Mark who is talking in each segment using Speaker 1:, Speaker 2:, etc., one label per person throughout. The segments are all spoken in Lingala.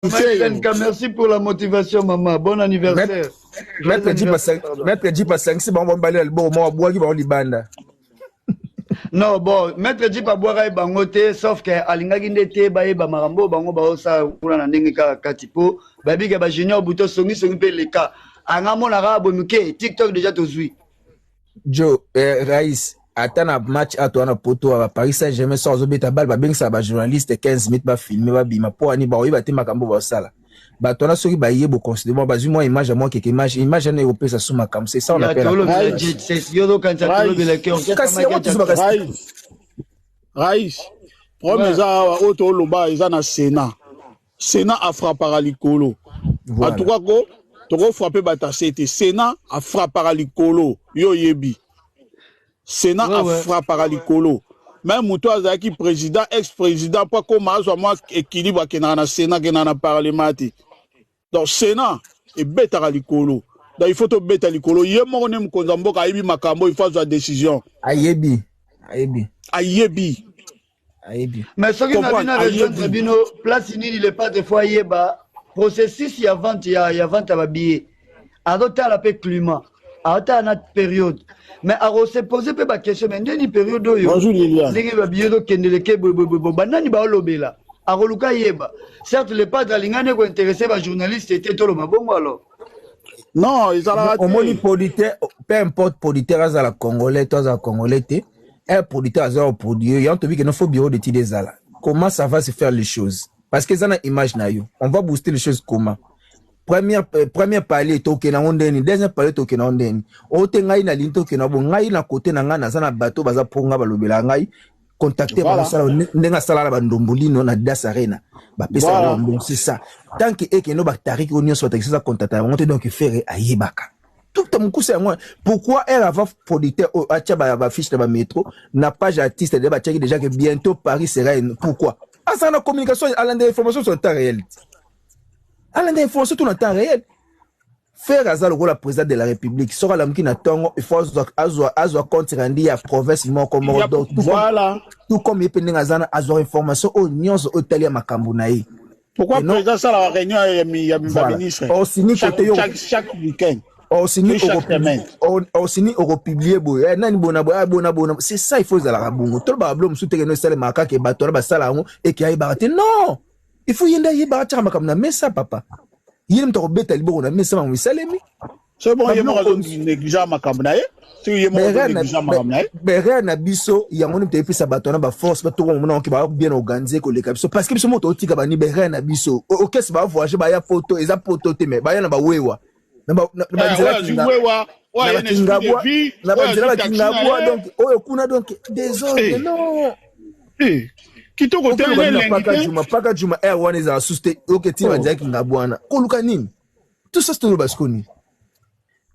Speaker 1: Merci pour la motivation, maman. Bon anniversaire.
Speaker 2: Maître Djipa 5, c'est bon, on va aller bon, moi, bois qui va libanda.
Speaker 1: Non, bon, Maître Djipa boira et bangote, sauf que Alingagi ndete, baye bamarambo, bango baosa, pour la ndenge katipo, babi gaba junior buto songi pe leka. Angamo na rabo muke, TikTok déjà tozui.
Speaker 2: Joe, Raïs, attends un match à toi, poto à Paris Saint-Germain, sans obéta balle, bien que ça va journaliste 15 minutes, va filmer, va bima, pour ani, bah, oui, va te makambo, va sala. Bah, toi, là, bah, y est beau considérable, bah, moi, image à moi, quelques images, image en européen, ça sous ma cam, c'est ça, on appelle.
Speaker 3: Raïs, premier, ça, auto, loba, ils en a Sénat. Sénat a frappé par l'icolo. En tout cas, tu frappé bata c'était Sénat a frappé par l'icolo. Yo yebi. Sénat a frappé par l'icolo. Même Moutou Azaki président, ex-président, pas comme moi équilibre qui n'a Sénat qui n'a pas parlement. Donc Sénat est bête à l'icolo. Donc il faut te bête à l'icolo. Il y a mon nom Konzambo qui a eu Makambo, il faut sa décision.
Speaker 2: Ayebi.
Speaker 1: Mais ce qui n'a pas région Tribino, place il n'est pas de fois yeba. Processus il y a vente à babiller. Adopter la paix climat. Adopter à notre période. Mais à se poser pas la question, mais une période où
Speaker 3: bonjour Liliane.
Speaker 1: Les babiller do kendeleke banani ba lobela. A roluka yeba. Certes les pas d'alingane ko intéressé ba journaliste était tout le mabongo alors.
Speaker 3: Non, ils ont la
Speaker 2: au moins politique, peu importe politique à la congolais, toi à congolais un producteur à zéro produit, il y a un truc que nous faut bureau de tirer ça là. Comment ça va se faire les choses? Parce que ça n'a image na yo. On va booster les choses comment? Premier palier token na ondeni, deuxième palier token na ondeni. Ote ngai na linto token na bon ngai na côté na nga na sana bateau baza ponga balobela ngai contacter ba sala ndenga sala la bandomboli no na Das Arena. Ba pesa bon c'est ça. Tant que et que no baktari ko nyo soit ça contacter on te donc faire ayebaka. Tout le monde c'est moi. Pourquoi elle a producteur au ba fiche de ba métro n'a pas artiste de ba check déjà que bientôt Paris sera pourquoi? Ah ça la communication à l'information sur le temps réel. À l'information tout le temps réel. Faire azal le président de la République sera l'homme qui n'attend il faut azwa compte rendu à province comme
Speaker 3: voilà
Speaker 1: tout comme il peut n'azana azwa information au nyons au talia makambu naï.
Speaker 3: Pourquoi président ça la réunion il y a ministre chaque week-end.
Speaker 2: Aussi au publier boy nani bona c'est ça il faut la bongo tout ba blom soutenir no sale maka ke bato ba sala et qui aille barate non il faut yenda y barate makam na mais ça papa yim to beta libo na mais ça ma salemi
Speaker 3: c'est bon yema raison négligeant makam na tu yema négligeant makam na
Speaker 2: bere na biso yango ni te pisa bato na ba force ba to mo ki ba bien organiser ko le kabiso parce que biso moto otika ba ni bere na biso OK c'est ba voyager ba ya photo eza photo te mais ba ya na ba wewa donc désolé non
Speaker 3: kitoko
Speaker 2: paka juma one is a suste OK tima dia kingabwana koluka nini tout ça c'est le basconi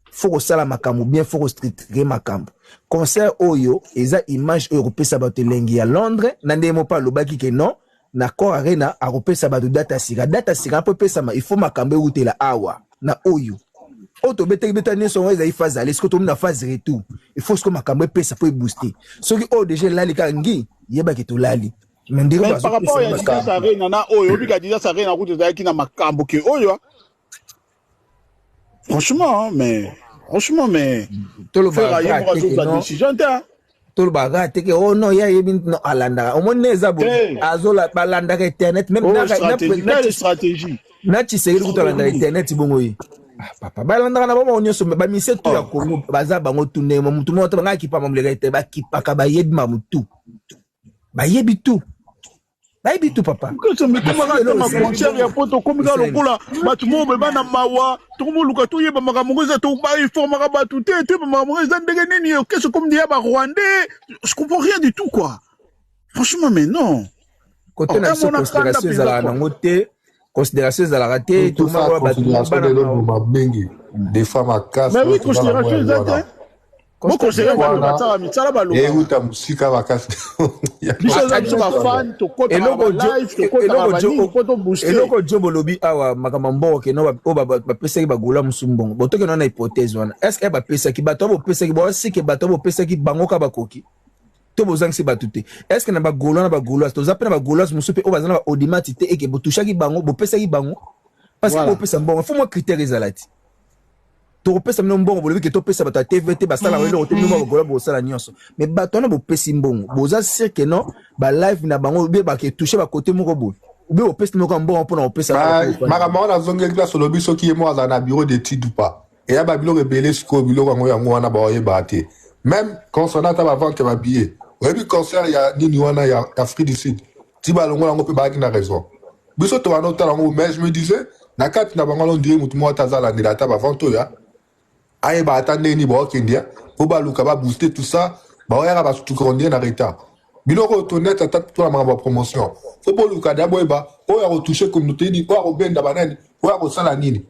Speaker 2: faut que ça la makambo bien faut que structurer makambo concert oyo eza image européenne sabato lengi à Londres nandemo pas lobaki que non d'accord arena a repé sabato data sira peut pesa il faut makambo utela awa na oyo auto beta ne son eza phase aller ce que tout na phase retour il faut ce que makambo pesa pour booster ce qui oh déjà lali kangi yeba ki to lali
Speaker 3: mais par rapport à ça arena na oyo bika déjà ça arena ku to ki na makambo ke oyo franchement mais
Speaker 2: tout le baga teke oh non ya yebi no alanda o moneza bo azola balanda ka internet même na
Speaker 3: stratégie
Speaker 2: na tshisekedi ku to alanda internet bongo yi papa balanda na bamo onyoso ba mise to ya Congo baza bango tune mo mutu mo to nga kipa mamlega ite ba kipaka ba yebi mamutu ba yebi tout papa
Speaker 3: que me comment ma frontière ya poto komika lokola batu mo be bana mawa to mo luka to yeba makambo za to ba informa ka batu te makambo za ndenge nini yo qu'est-ce comme dia ba rwandais je comprends rien du tout quoi franchement mais non
Speaker 2: côté na considération za la nangote considération za la raté
Speaker 4: tout ça considération de l'homme bengi des femmes à casse
Speaker 3: mais oui considération za moi conseiller ba batara mitsala ba lo
Speaker 4: et uta musika ba casse
Speaker 3: biso za biso ba fan to kota live to kota ba ni poto booster
Speaker 2: eloko jombo lobi awa makamambo ke no ba pesa ki ba gola musumbongo botoke no na hypothèse wana est-ce que ba pesa ki bato bo pesa ki bo sike bato bo pesa ki bango ka bakoki to bozang si batute est-ce que na ba gaulois to zapena ba gaulois musupe o bazana ba audimatité et que botushaki bango bopesaki bango parce que bopesa mbongo faut moi critère ezalati to pesa mino mbongo bolobi ke to pesa bato TVT basala welo hotel no ba gaulois bosala nyonso mais bato na bopesi mbongo boza sûr que non ba live na bango be ba ke toucher ba côté moko bo be opesi moko mbongo pona opesa
Speaker 4: makambo na zongeli classe lobi soki ye mo aza na bureau d'études ou pas et ya ba bilo rebelle siko bilo yango yango wana ba oyeba te même concernant ta vente ba billet oui concert ya nini wana ya Afrique du Sud tiba longo lango pe ba ki na raison biso to wana otala ngo mais je me disais na kati na bango ndire mutu mo tazala ndila ta ba vente ya aye ba atande ni ba okendia po ba luka ba booster tout ça ba oyara ba tout grandir na retard biloko honnête ata to la mamba promotion faut pas luka da boyba o ya retoucher communauté ni o ya robenda banani o ya kosala nini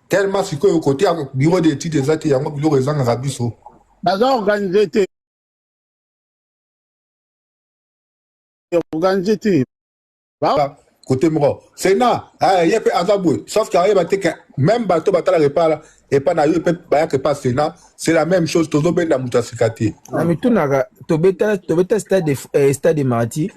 Speaker 4: tellement siko yo côté ya bureau d'études ezati yango biloko ezanga rabiso
Speaker 3: baza organisé te
Speaker 4: côté moro Sénat il peut azabou sauf qu'il y a que même bateau batala repara et pas na yo peut ba que pas Sénat c'est la même chose tozo benda mutasikati
Speaker 2: na mitunaka tobeta stade marti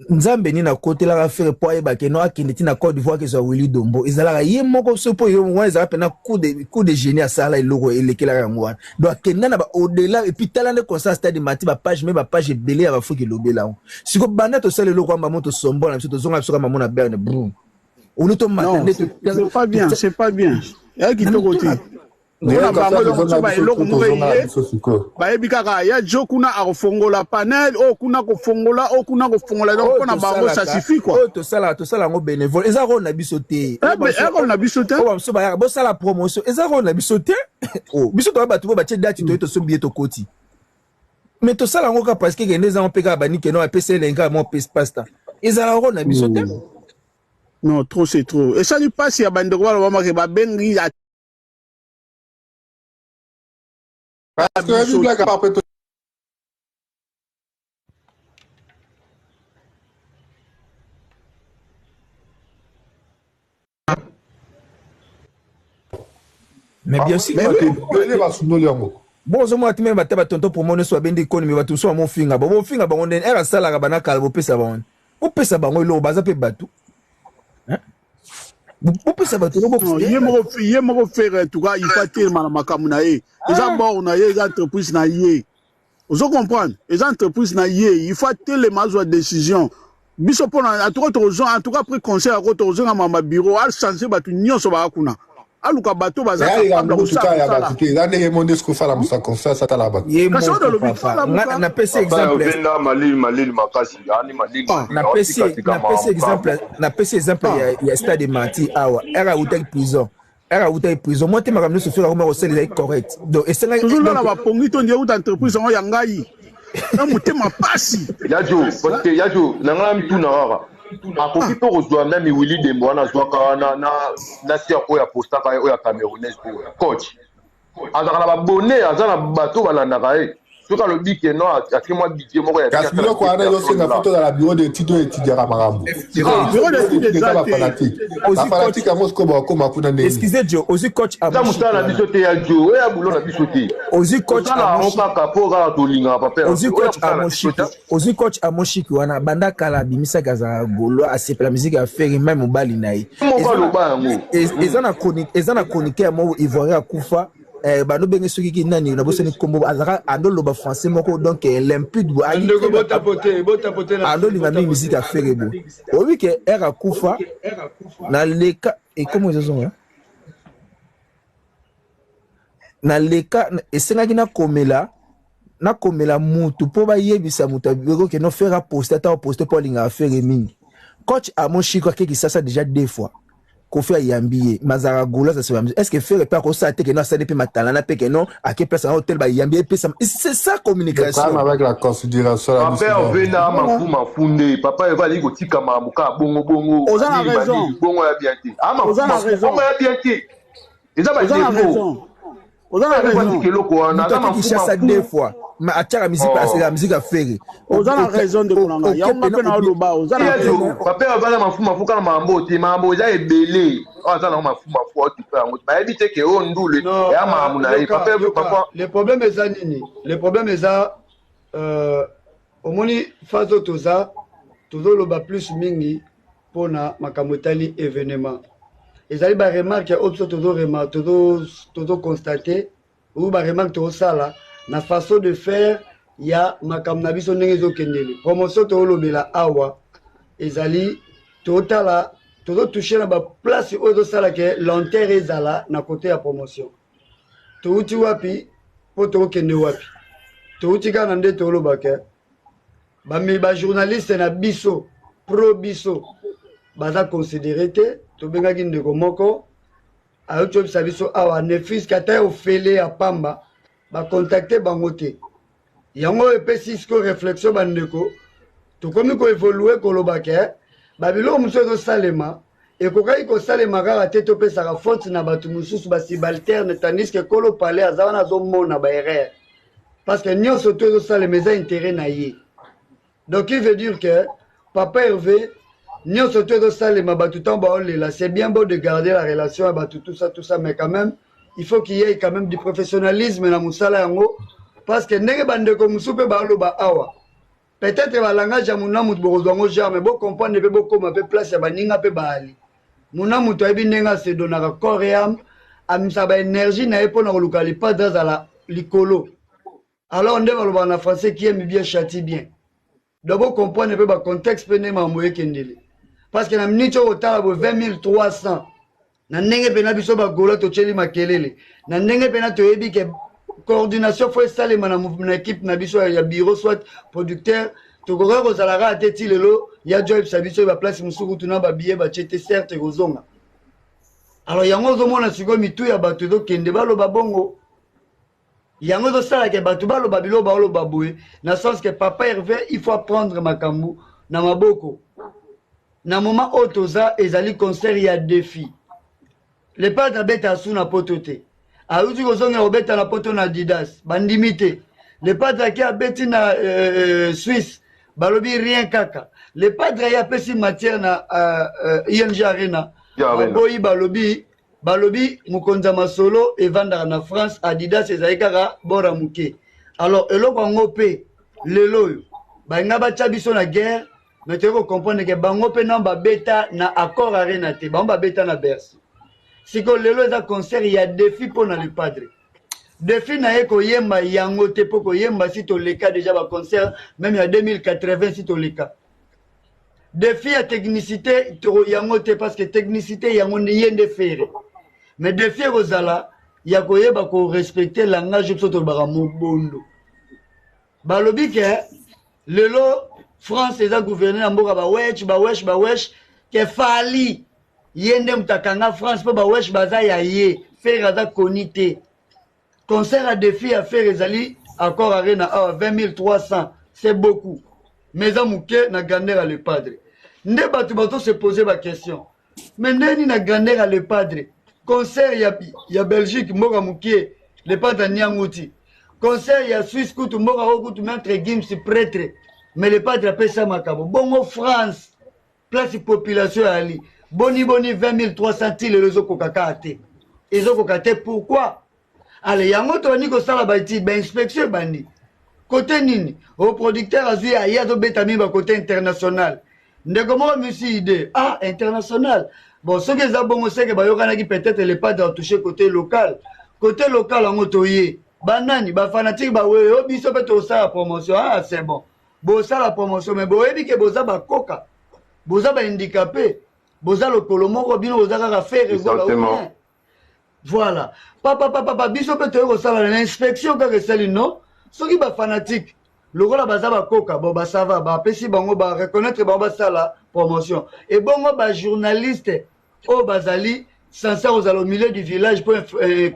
Speaker 2: nzambe ni na côté la faire pour ba ke no akindi na Côte d'Ivoire ke so Willy Dombo ezalaka ye moko sopo yo mwa ezala pena coup de génie à sala iloko elekela yango donc kenda na ba au-delà et puis talande comme ça stade marti ba page mais ba page belé ba fuki lobela siko banda to sala iloko amba moto sombo na to zonga biso kama mona berne brum olu to matande to
Speaker 3: c'est pas bien ya ki to côté bayebi kaka ya jo kuna akofongola panel o kuna kofongola donc mpona bango ça suffit quoi
Speaker 2: tosala yango bénévole eza role na biso te bosala promotion eza role na biso te biso toya bato bo batie dati toye tosobie tokoti mais tosala yango ka parce que kende eza mpe kaka banike no apesa elenga mo pasta ezala role na biso te
Speaker 3: non trop c'est trop esali mpasi ya bandeko balobamake babengi
Speaker 4: parce que je blague après tout
Speaker 2: mais bien sûr bon zo moi timé bataba tonto pour mon so bendi koni me batu so mo finga bo finga bango nden era sala ka banaka bo pesa bango lo baza pe batu hein vous pouvez savoir
Speaker 3: il moko faire tout cas il faut tellement makamu na ye les gens na ye les entreprises na ye vous comprendre les entreprises na ye il faut tellement de décision biso pona en tout cas après conseil à rotozo na mama bureau al changer batu nyonso ba kuna aluka bato baza
Speaker 4: capable de ça ya batuke la ne monde ce que fa la musa conseil ça ta la batu
Speaker 2: na PC exemple
Speaker 5: malil makasi yani malil
Speaker 2: na PC exemple ya stade marti awa era uta prison moi te makamno se faire comme recel est correct donc et c'est là
Speaker 3: toujours na ba pongi to ndiye uta entreprise ngo yangai na mutema pasi
Speaker 5: yajo nangala mituna rara akoki to kozwa même Willy Dembo wana zwaka na sia oya postaka oya camerounaise coach azala ba bonné azala bato balandaka ye soka le bik no akri moi bik moko ya
Speaker 4: kasilo ko ana yo singa photo dans la bureau de études étudiera marambo
Speaker 3: bureau d'études des
Speaker 4: fanatique à Moscou ba ko makuna ndeni
Speaker 2: excusez Joe aussi coach
Speaker 5: à Moscou na biso te ya Joe ya bulo na biso te
Speaker 2: aussi coach
Speaker 5: à Moscou ka pora to linga papa
Speaker 2: aussi coach à Moscou wana banda kala bimisa kaza golo a c'est la musique à faire même bali nayi ezana chronique mo ivoirien akufa bano benge soki ki nani na boseni kombo azaka andolo ba français moko donc limpide bo
Speaker 1: andoko botapote
Speaker 2: andolo na musique à faire bo obi ke era kufa na leka et comment ils sont na leka esengaki na komela mutu po ba yebisa mutu abiko ke no faire poster pour linga faire mingi coach à mon chico qui ça déjà deux fois Kofi Ayambi Mazara Goula ça est-ce que faire pas comme ça que non ça depuis matin là que non à quelle place un hôtel ba Ayambi c'est ça communication
Speaker 4: avec la considération
Speaker 5: papa vena mafuma funde papa eva liko tika mamuka bongo
Speaker 3: oza na raison
Speaker 5: bongo ya bien ti
Speaker 3: oza na raison
Speaker 5: bongo ya bien ti eza ba raison
Speaker 3: oza na raison
Speaker 5: kiloko na
Speaker 2: mafuma deux fois ma atchara musique à faire
Speaker 3: oza na raison de kolanga ya mba pe na loba oza na raison
Speaker 5: papa eva mafuma fuka na mambo eza ebele oza na mafuma fuka otipa yango ba ebite ke o ndule ya mamu na papa
Speaker 1: le problème est ça nini le problème est ça omoni phase toza tozoloba plus mingi pona makambo etali événement ezali ba remarque opso tozo constater ou ba remarque tozosala na façon de faire ya makambo na biso ndenge ezokendele promotion tozolobela awa ezali totala tozotouche na baplace oyo tosalaka lentere ezala na kote ya promotion touti wapi mpo tokokende wapi touti kaka na nde tolobaka bajournaliste na biso pro biso baza considéré te tobengaki ndeko moko ayoti oyebisa biso awa nefiske ata ofele ya pamba bacontacte bango te yango epesi siko réflexion bandeko tokomi koévolue kolobaka babiloko mosusu ezosalema ekokaki kosalema kaka te topesaka faute na bato mosusu basubalterne tandis ke kolo pale aza wana azomona baerreur parce que nyonso to ezosalema eza intérêt na ye donc il veut dire que papa Hervé nyonso to ezosalema bato ntango baolela c'est bien beau de garder la relation ya bato tout ça mais quand même il faut qu'il y ait quand même du professionnalisme na mosala yango parce que ndenge bandeko mosusu mpe baoloba awa peut-être balangage ya muna mutu bokozwa ngo genre mais bocomprendre mpe bokoma mpe place ya baninga mpe baali muna mutu ayebi ndenge asedonaka corps et âme amisa baénergie na ye mpo na koluka lipadre azala likolo alors nde balobaka na français qui aime bien châtie bien donc bocomprendre mpe bacontexte mpe ndenge mambo ekendele parce que na minute oyo kotala bo 20300 na ndenge mpena biso bagola totyeli makelele na ndenge mpena toyebi ke coordination faut esalema na équipe na biso ya bureau soit producteur tokoka kozalaka ate ti lelo ya joyebisa biso oyo baplace mosusu kutu na babillet batie te certe kozonga alors yango ozomona sikoyo mitu ya bato ezokende baloba bongo yango ezosalaka bato baloba biloko baoloba boye na sens que papa Hervé il faut apprendre makambo na maboko na moment oyo toza ezali concert ya défi le padre abeta asu na poto te auti kozongela kobeta na poto na Adidas bandimi te le padre aki abeti na Suisse balobi rien kaka le padre aye apesi matière na ING Arena boyi balobi mokonzi ya masolo evandaka na France Adidas ezali kaka bora moke alors eloko yango mpe lelo oyo balinga batya biso na guerre mais toyei kocomprendre ke bango mpe nano babeta na accord Arena te bango babeta na Bercy siko lelo eza concert ya défi mpo na le padre défi na ye koyemba yango te mpo koyemba si toleka déjà baconcert même ya 2080 si toleka défi ya technicité yango te parce que technicité yango ye nde fere mais défi ekozala ya koyeba korespecte langage biso tolobaka mobondo balobi ke lelo France eza gouverne na mboka bawesh ke fali ye nde moto akanga France mpo bawesh baza ya ye fere aza koni te concert ya défi ya fere ezali accord Arena awa 20300 c'est beaucoup mais eza moke na grandeur ya le padre nde bato bazose pose baquestion mais ndeni na grandeur ya le padre concert ya Belgique mboka mokie le padre anianguti concert ya Suisse kutu mboka oyo kutu maître Gims prêtre mais le padre apesa makambo bongo France place population ya ali boni 20300 ti lelo ezokoka kaka te ezokoka te pourquoi ale yango toni kosala baiti bainspection ebandi kote nini oproducteur azwi aye azobeta mini bakote international ndeko moko misi ide international bon soki eza bongo seke bayokanaki peut-être le padre atouche côté local yango toye banani bafanatike baweyo biso mpe tosala promotion c'est bon bosala promotion mais boyebi ke boza bakoka boza bahandicapé boza lokolo moko bino boza kaka fere gola voilà papa biso mpe toye kosala na inspection kaka esali non soki bafanatike lokola baza bakoka bon basava bapesi bango bareconnaître bango basala promotion et bongo bajournaliste oyo bazali sincère ozala au milieu du village po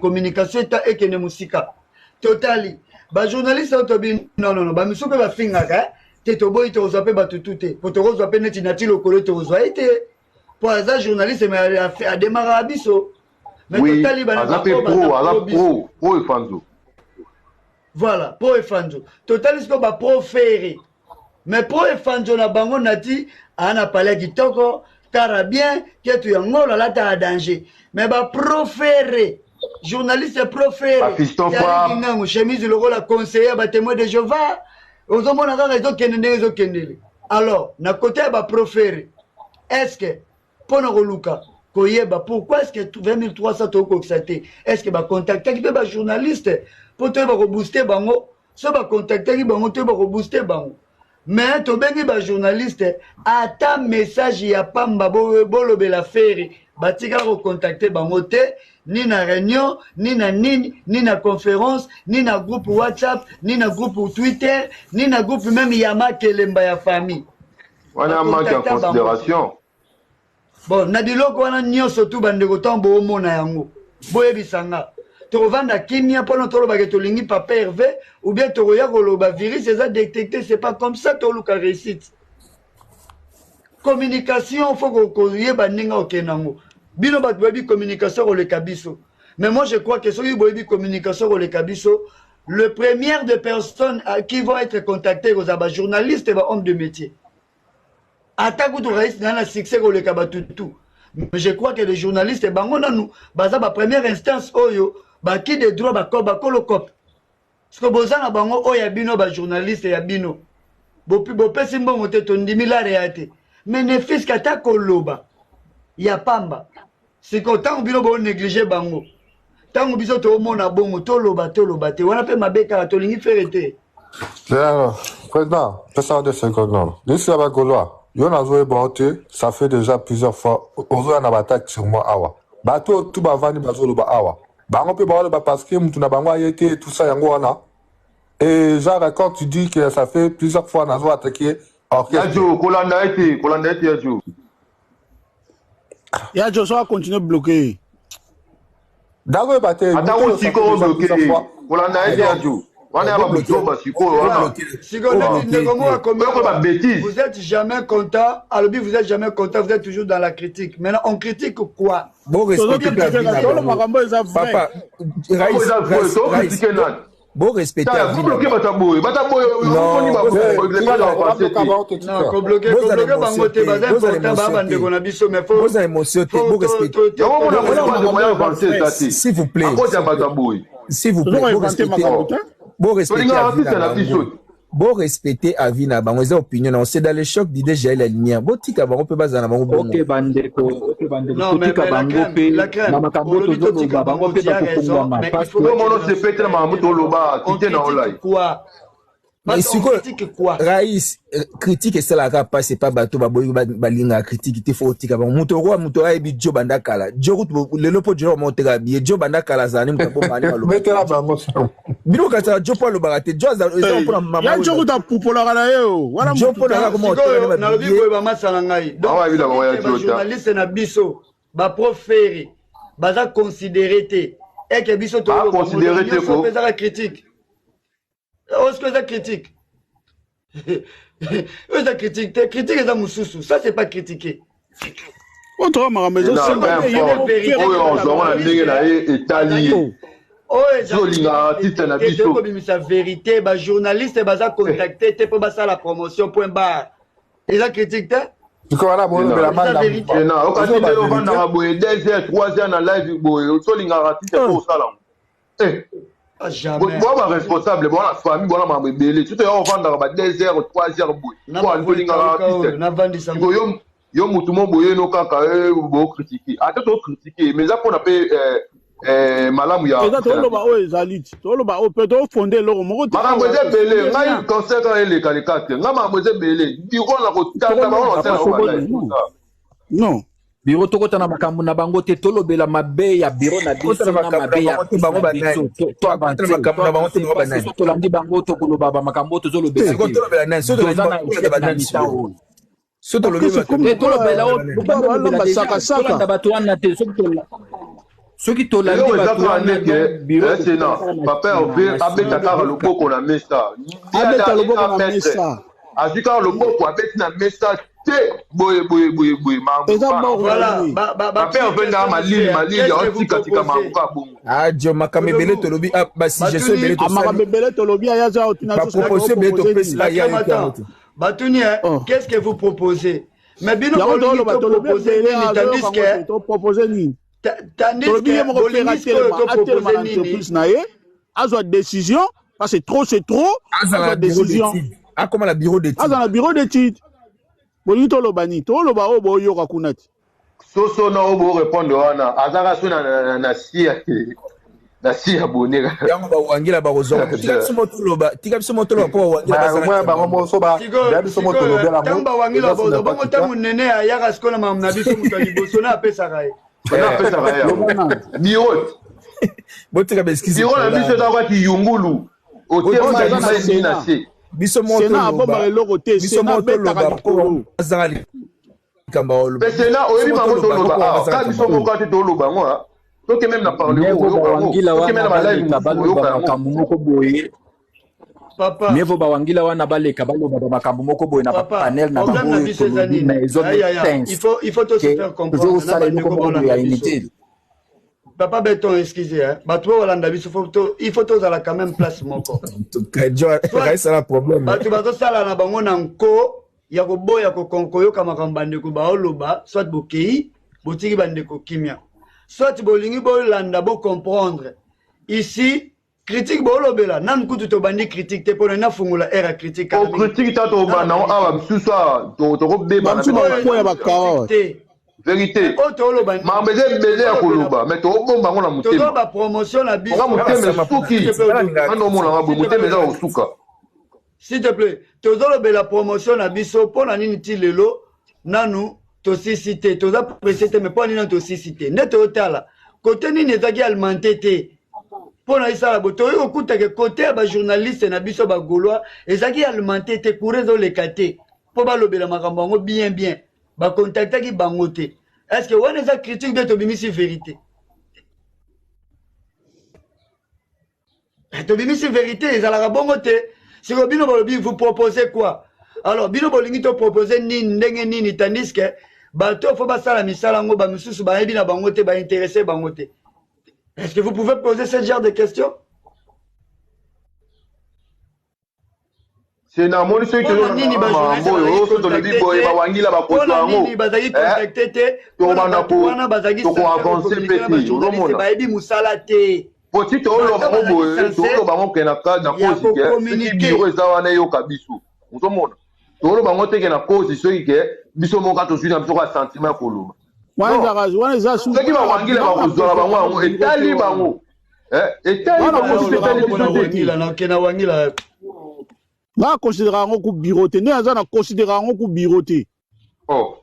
Speaker 1: communication eta ekende mosika totali bajournaliste oyo tobi non bamisu mpe bafingaka te toboyi tokozwa mpe batutu te po tokozwa mpe neti nati lokolo tokozwa ye te po aza journaliste me ademaraka biso mais totali
Speaker 5: aza mpe pro efanzo
Speaker 1: voilà pro efanzo totali siko bapro fere mais pro efanzo na bango nati ana pale ya kitoko kara bien ketu yango lalata ya danger mais bapro fere journaliste pro fere yalingango chemise lokola conseiller batémoin de Jéhovah ozomona kaka ezokende ndenge ezokendele. Alors na côté ya baprofere est-ce que mpona koluka koyeba pourquoi est-ce que 20 300 tokokisa te, est-ce que bacontactaki mpe bajournaliste mpo toyeba kobooste bango, so bacontactaki bango toyeba kobooste bango. Mais tobengi bajournaliste ata message ya pamba bolobela fere batikala kocontacte bango te, ni na réunion, ni na nini, ni na conférence, ni na groupe WhatsApp, ni na groupe Twitter, ni na groupe même Yama Kelemba ya famille.
Speaker 5: On a manqué en considération.
Speaker 1: Bon, na biloko wana nyonso tu bandeko tambo omona yango. Boyebisanga. Tovanda kimia pendant toloba ke tolingi papa Hervé ou bien toroya koloba virus ça détecté, c'est pas comme ça toluka réussite. Communication faut ko yeba ninga okenango. Bino bat boyebi communication ko le kabiso. Mais moi je crois que celui boyebi communication ko le kabiso, le premier de personnes qui vont être contactées aux aba journalistes et ba hommes de métier. Attaque ou réussite dans la succès ko le kabatutu. Mais je crois que les journalistes bango nanu baza ba première instance oyo ba qui de droit ba kolokop. Parce que bozana bango oya bino ba journaliste ya bino. Bopesi mbongo te tondimi la réalité. Mais ne fils kata koloba ya pamba. C'est que tant bino bo négliger bango. Tant biso to mona bongo toloba te wana pe mabeka tolingi ferete.
Speaker 4: Alors, président, président de 50 ans. D'ici à Bagoloa, yon a joué bonté, ça fait déjà plusieurs fois. Ozo yana batak sur moi awa. Bato tout bavani bazolo ba awa. Bango pe ba parce que mutuna bango ayete tout ça yango wana. Et genre quand tu dis que ça fait plusieurs fois nazo attaqué
Speaker 5: Yadjo, Kolanda été Yadjo.
Speaker 3: Yadjo ça va continuer bloqué.
Speaker 4: Dago bate.
Speaker 5: Attends, si ko bloqué. Kolanda été Yadjo. On est à vous
Speaker 1: êtes jamais content, Alobi, vous êtes jamais content, vous êtes toujours dans la critique. Maintenant, on critique quoi?
Speaker 2: Bon respect. Papa, bon respect. S'il vous plaît. S'il vous plaît, bon respecter avis na bango, opinion, c'est dans le choc d'idées j'ai la lumière. Bon tika bango peut pas na bango.
Speaker 6: OK bandeko, tika bango pe na makambo to zo bango pe ba kokongama parce que
Speaker 5: mono se pète na mamuto loba kité na online.
Speaker 1: Quoi?
Speaker 2: Mais si quoi? Raïs critique et ça la pas c'est pas bateau baboyi balinga critique te faut tika bango muto e bi jo banda kala jo le lopo jo montera bi jo banda kala zani mko bani malo
Speaker 4: metela bango
Speaker 2: bino kata jo pa lo barate jo za pour mama
Speaker 3: ya jo kuta pupola kana yo
Speaker 2: wala jo pona ko montera
Speaker 1: na lobi ko ba masala ngai donc les journalistes na biso ba proférer baza considérer te et que biso to
Speaker 5: considérer te ko
Speaker 1: la critique. Est-ce que ça critique? Ça critique, critique les amoussousous, ça c'est pas critiquer.
Speaker 3: Autre maison c'est
Speaker 5: pas
Speaker 1: la vérité, bah journaliste baza contacté, t'es pas ça la promotion point barre. Et ça critique t'es?
Speaker 4: Tu connais la bonne de la main.
Speaker 5: Non, au cas où on va en boire 2 heures, 3 heures dans live boy, so linga c'est pour ça là.
Speaker 1: Jamais.
Speaker 5: Moi, ma responsable, moi, la famille, moi, ma bébé, tout est en vendre 2 heures, 3 heures, boy. Moi, je linga artiste. Yo mutumo boye no kaka bo critiquer. Attends, to critiquer, mais ça qu'on appelle malamu ya.
Speaker 3: Eza to lo ba o ezaliti. To lo ba o pe to fonder lo mo ko.
Speaker 5: Mama boze belé, ngai conseil quand elle est calicate. Ngama boze belé. Biro na ko tata ba on sala.
Speaker 3: Non.
Speaker 6: Biro toko tana makambo na bango te tolobela mabe ya biro na biso na mabe ya bango banani to abantana makambo na bango te no banani to landi bango to koloba ba makambo to zolobela
Speaker 2: te to lobela nani so to lobela banani so to
Speaker 6: lobela o saka saka na bato wana te so ki to landi bato wana
Speaker 5: biro c'est non papa abeta kaka loboko na mesa
Speaker 3: abeta loboko na mesa
Speaker 5: azika loboko abeta na mesa. Boy,
Speaker 1: voilà.
Speaker 2: Ah, Dieu, ma camébélé te lobby. Ah, bah si je suis belé,
Speaker 3: ma camébélé te lobby.
Speaker 1: Batuni, qu'est-ce que vous proposez? Mais bien, vous proposez tandis
Speaker 3: que décision, parce que trop c'est trop. Décision.
Speaker 2: Ah, comment la bureau d'études?
Speaker 3: Ah, dans le bureau d'études. Boni tolobani, toloba obo yoka kunati.
Speaker 5: Soso na obo répondre wana. Azaka so na sia. Na sia boneka.
Speaker 2: Yango ba wangila ba kozonga. Tika biso motoloba po wangila ba
Speaker 4: moi ba ngomo so ba. Ya biso motoloba la mo.
Speaker 1: Tamba wangila ba bongo tamu nene ya kaskola mamna biso mutaliboso na pesa kai.
Speaker 5: Na pesa kai. Biot.
Speaker 2: Botika ba excuse.
Speaker 5: Biot na biso da kwa ki yungulu. Otie ma na se.
Speaker 2: Biso motoloba. Biso motoloba po azali.
Speaker 5: Pesena oyebi bango toloba. Ka biso moko ati toloba ngo. Donc même na parler
Speaker 6: papa Nevo bawangila wana baleka baloba makambo moko boye na panel na bango
Speaker 1: il faut te faire comprendre papa Beton excusez hein bato walanda biso il faut tous à quand même place moko
Speaker 2: c'est un problème
Speaker 1: bato bato sala na bango na nko ya koboya ko konkoyo kama kambande ko baoloba soit bokei botiki bande ko kimia soit bolingi bolanda bo comprendre ici critique bolobela nan kutu to bandi critique te pona na fungula era critique
Speaker 5: o critique ta to bana awa susa to ko beba na
Speaker 3: ko ya bakao
Speaker 5: vérité
Speaker 1: o to loba
Speaker 5: ma mbeze ya koloba mais to bomba ngona mutema
Speaker 1: to ba promotion na biso
Speaker 5: nga mutema suki ano mona ngabo mutema za osuka
Speaker 1: s'il te plaît to zolobela promotion na biso pona nini ti lelo nanu toxicité toza précité mais pas nini toxicité ne to tala côté nini ezaki alimenté te pona isala bo to okuta ke côté ba journaliste na biso ba gaulois ezaki alimenté te pour les lekate po ba lobela makambo ngo bien ba contacter ki bango te est-ce que on est critique de to bimisi vérité to bimisi vérité ezala bongo te si bino balobi vous proposez quoi alors bino bolingi to proposer nini ndenge nini tandis que bato faut basala misala ngo ba misusu ba yebi na bango te ba intéressé bango te. Est-ce que vous pouvez poser ce genre de questions?
Speaker 5: C'est na moni ceux qui ont nini ba journaliste to le bi boy ba wangila ba koto ngo
Speaker 1: nini bazaki contacter te
Speaker 5: to bana ko
Speaker 1: wana bazaki
Speaker 5: to ko avancer petit
Speaker 1: journaliste ba yebi musala te.
Speaker 5: Petit to lo ba boy to lo ba ngo kena ka na cause que biro ezawana yo kabisu uzomona to lo ba ngo te kena cause ceux qui biso mo ka to suina biso ka sentiment koluma
Speaker 3: wana za su
Speaker 5: qui va wangila ba kozola bango etali bango etali bango
Speaker 1: kena wangila
Speaker 3: na considérer ngo ku bureau te ne aza na considérer ngo ku bureau te
Speaker 5: oh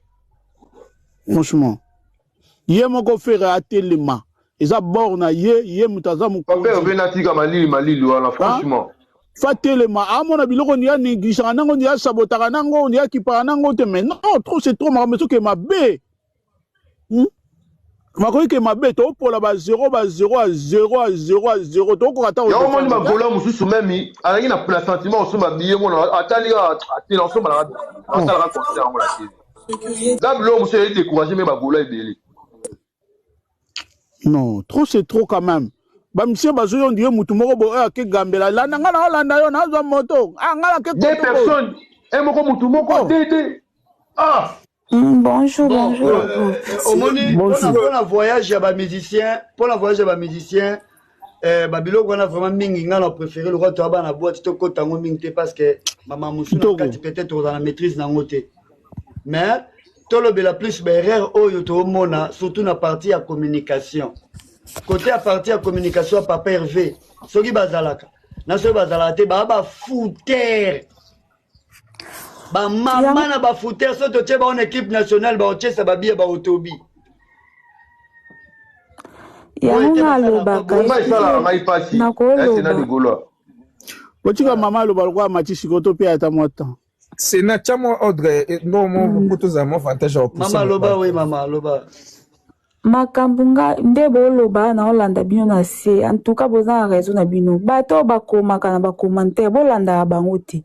Speaker 3: franchement ye moko faire atelema eza borna ye mutaza mu
Speaker 5: papa obenatika malili wala franchement
Speaker 3: fatelema amona biloko ni ya négligence nango ni ya sabotaka nango ni ya kipara nango te mais non trop c'est trop makambo soki mabe makoki ke mabe to pola ba 0 à 0 to ko kata
Speaker 5: ya omoni magola mususu memi alaki na pla sentiment osomba biye mona atali atila osomba na atala ka conseil ngo la télé là bilo musu est découragé mais magola ebele
Speaker 3: non trop c'est trop quand même ba monsieur bazo yo ndiye mutu moko bo ke gambela landa nga na landa yo na zo moto ngala ke
Speaker 5: deux personnes et moko mutu moko tété ah
Speaker 7: Bonjour.
Speaker 1: Pour la voyage à ba musicien, babilo qu'on a vraiment mingi nga préféré le roi to ba na boîte to ko tango mingi parce que maman musu na kati peut-être dans la maîtrise na ngote. Mais to lo bela plus erreur oyo to mona surtout na partie à communication. Côté à partie à communication papa Hervé, soki bazalaka. Na so bazalaka te ba fouter. Ba mama na ba fouter so to tche ba en équipe nationale ba tche sa ba bia ba otobi.
Speaker 7: Ya nga loba ka.
Speaker 5: Ba sala ngai pasi. C'est na de golo.
Speaker 3: Botika mama loba kwa machi sikoto pe ata mota.
Speaker 2: C'est na chamo ordre no mo kutuza mo avantage au
Speaker 1: mama loba oui mama loba.
Speaker 7: Makambunga nde boloba na olanda bino na se en tout cas boza raison na bino bato bakoma kana ba commentaire bolanda bango te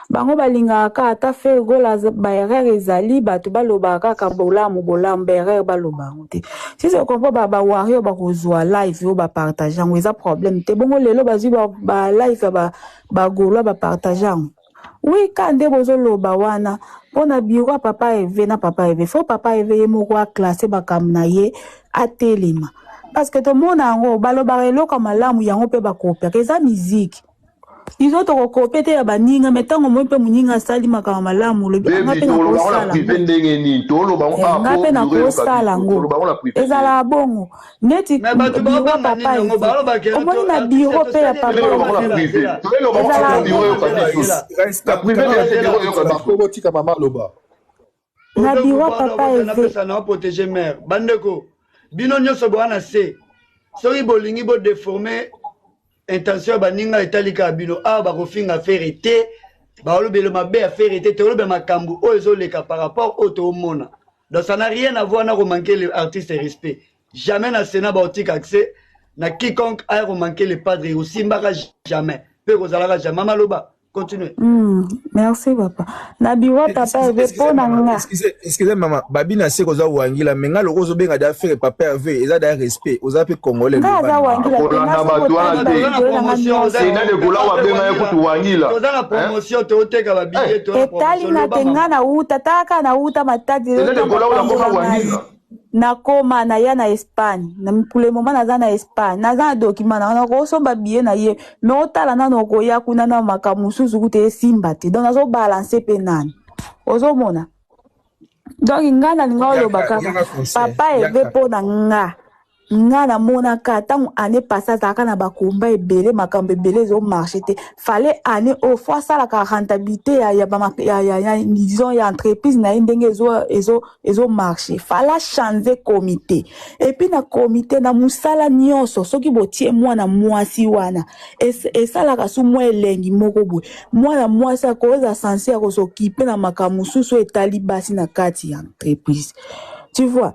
Speaker 7: bango balinga ka ata fe gola ba erreur ezali bato baloba kaka bolamu erreur baloba te si c'est comprend ba wario ba kozwa live yo ba partager ngo eza problème te bongo lelo bazi ba live ba gola ba partager oui quand nde bozoloba wana pona bureau papa Eve na papa Eve faut papa Eve ye moko a classé bakam na ye atelema parce que to mona ngo baloba eloko malamu yango pe bakopia eza musique izo tokokopete ya baninga metango moi mpe moninga asali makambo malamu lobi anga mpe nakosala ngo ezala bongo neti biro papa omoni na biro mpe ya papa na biro papa eve
Speaker 1: na protéger mère bandeko bino nyonso boana se soki bolingi bo déformer intention baninga etalika bino a bakofinga faire te balobelo mabe à faire te tolobe makambu o ezoleka par rapport au tomona donc ça n'a rien à voir na manquer les artistes respect jamais na Sénat baotika accès na quiconque a manquer les padres aussi mbaka jamais pe kozalaka jamais maloba continuez.
Speaker 7: Merci papa. Na biwa papa eve pona nga.
Speaker 2: Excusez maman, babi na se koza wangila menga loko zo benga da faire papa eve eza da respect oza pe congolais.
Speaker 5: Nga za wangila na batwana te. C'est na de gola wa benga ekutu wangila.
Speaker 1: Koza na promotion te oteka ba billet to.
Speaker 7: Etali na tenga na uta taka na uta matadi.
Speaker 5: C'est na de gola wa koma wangila.
Speaker 7: Nakoma na ya na Espagne na pour le moment naza na Espagne naza document na ko so ba billet na ye mais otala na no ko ya kuna na makamususu kute simba te donc nazo balancer penani ozomona donc ngana ninga lo baka papa eve pona nga na mona ka tangu année passée zaka na bakomba ebele makambo ebele zo marché te fallait année au fois ça la rentabilité ya disons ya entreprise na ndenge ezo marché fallait changer comité et puis na comité na musala nyonso soki botie mwana mwasi wana et ça la kasu mwa elengi moko boy mwana mwasi akoza censé ko s'occuper na makambo susu etali basi na kati ya entreprise tu vois.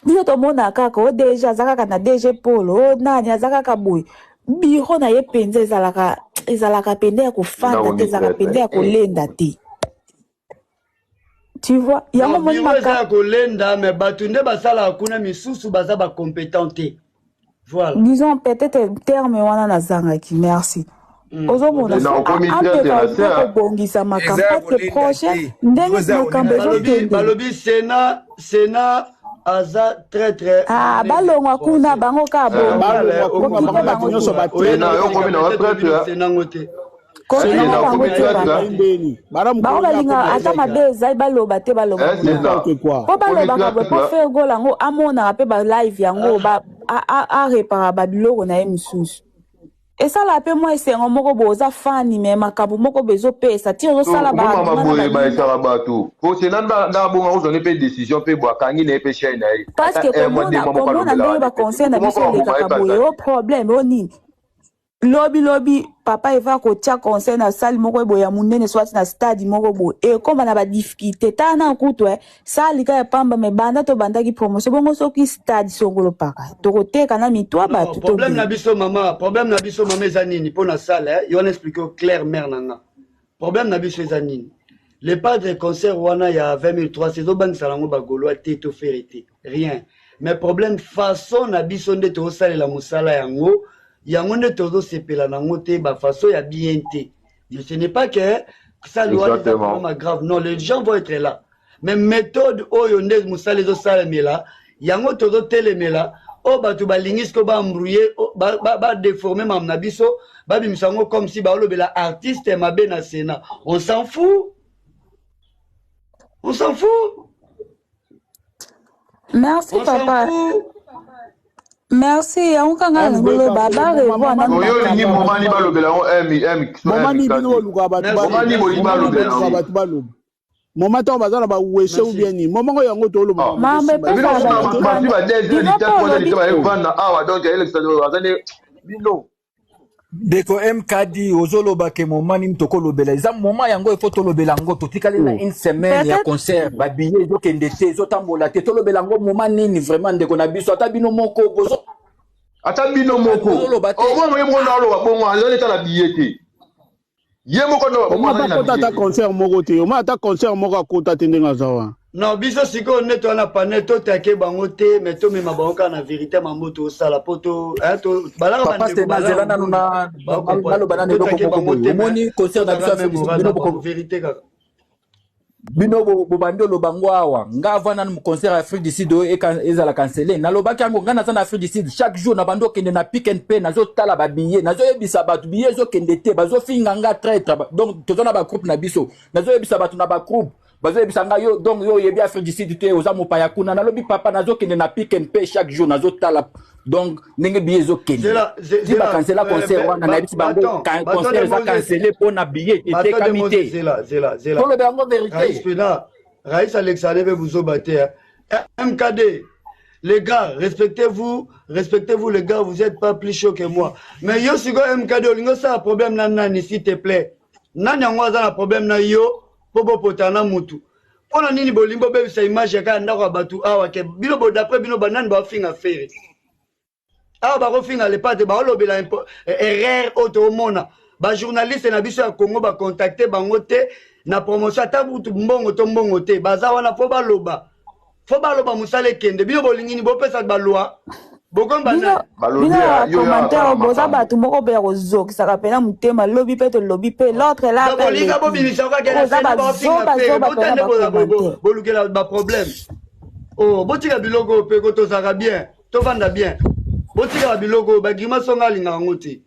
Speaker 7: Biso tomona kaka o deja azaka na DG Polo o nani azaka kaboy biro na ye penza ezalaka pende ya kofanda te ezalaka pende ya kolenda te tu vois yango moni
Speaker 1: maka kolenda mais batunde basala kuna misusu baza ba compétente voilà
Speaker 7: disons peut-être terme wana na zangaki merci ozomona bongisa makambo te projet ndenge makambo
Speaker 1: balobi Sénat aza très très
Speaker 7: balongwa kuna bango ka bango balinga ata mabe ezali baloba te baloba po balobaka boye po faire goal yango amonaka mpe balive yango arepara babiloko na ye mosusu esala pe moi esengo moko boza fani me makambo moko bezopesa ti ozosala
Speaker 5: bato na bonga ozoni pe décision pe bwakangi na pe chaîne na ye
Speaker 7: parce que komona ndenge baconseil na biso elekaka boye o problème o nini lobi papa eva kotia conseil na sali moko boye ya munene swati na stade moko boye e koma na ba difficulté ta na kutu sali ka ya pamba me banda to bandaki promotion bongo soki stade songolo paka to koteka na mitwa bato to
Speaker 1: problème na biso mama eza nini pona sala yo on expliquer clair mère nanga problème na biso eza nini les padres concert wana ya 20003 saison bank salango ba golo te to ferité rien mais problème façon na biso nde to salela musala yango yango nde tozo sepela nango te ba façon ya bien te ce n'est pas que ça doit être vraiment grave non les gens vont être là mais méthode oyo nde musala zo sala mela yango tozo telemela o batu balingis ko ba embrouiller ba déformer mam na biso ba bimisango comme si ba olobela artiste mabe na Sénat on s'en fout
Speaker 7: merci papa merci on kanga ngolo baba revoir na
Speaker 5: yo lingi momani balobela on
Speaker 3: momani bino luka batu baloba moma to bazana ba wese ou bien ni moma ngo yango to loma
Speaker 7: mama pe
Speaker 6: Deko MKD ozoloba ke momani mtoko lobela eza moma yango ifo to lobela ngo totikali na une semaine ya concert ba billet zo kende te zo tambola te to lobela ngo moma nini vraiment ndeko na biso ata bino moko bozo
Speaker 5: ata bino moko o mo mo na lo bongo azali ta la billet te ye moko no
Speaker 3: mo na kota concert moko te o ma ata concert moko akota te ndenga zawa
Speaker 1: non biso siko neto na paneto take bango te mais to mema bango na vérité mamoto sala poto to balaka
Speaker 6: papa c'est nazela nanu na balo banane boko moni concert na biso avec bino boko
Speaker 1: vérité kaka
Speaker 6: bino bobando lobango awa nga avana na concert Afrique du Sud ezala cancellé na lobaki yango nga naza na Afrique du Sud chaque jour na bando kende na Pick and Pay nazo tala ba billet nazo yebisa batu billet zo kende te bazo finga nga traître donc tozo na ba groupe na biso nazo yebisa batu na ba groupe bazo yebisa nga yo donc yo yebi Afrique du Sud te oza mopaya kuna na lobi papa nazo kende na Pick and Pay chaque jour nazo tala donc ndenge billet zo kende si ba cancela concert wana na yebisi bango concert za cancellé pour na billet était kamité
Speaker 1: zela
Speaker 6: pour le bango vérité
Speaker 1: Raïs Alexandre vous obater. MKD, les gars, respectez-vous les gars, vous n'êtes pas plus chaud que moi. Mais yo sigo MKD, olingo ça problème nani s'il te plaît. Nani yango za na problème na yo popo potana mutu. Ona nini bolimbo be sa image ya ka ndako batu awa ke bino bo d'après bino banane ba finga faire. Awa ba ko finga le pate ba lobela erreur auto mona. Ba journaliste na biso ya Congo ba contacter bango te. Na promotion ata butu mbongo to mbongo te baza wana fo baloba musale kende bino bolingini bopesa balwa bokomba na
Speaker 7: bina commentaire boza batu moko be kozokisaka pena mutema lobi pe to lobi pe l'autre là
Speaker 1: bolinga bobinisa ka kena bolukela ba problème oh botika biloko pe ko tozaka bien to vanda bien botika biloko ba grima songa linga ngoti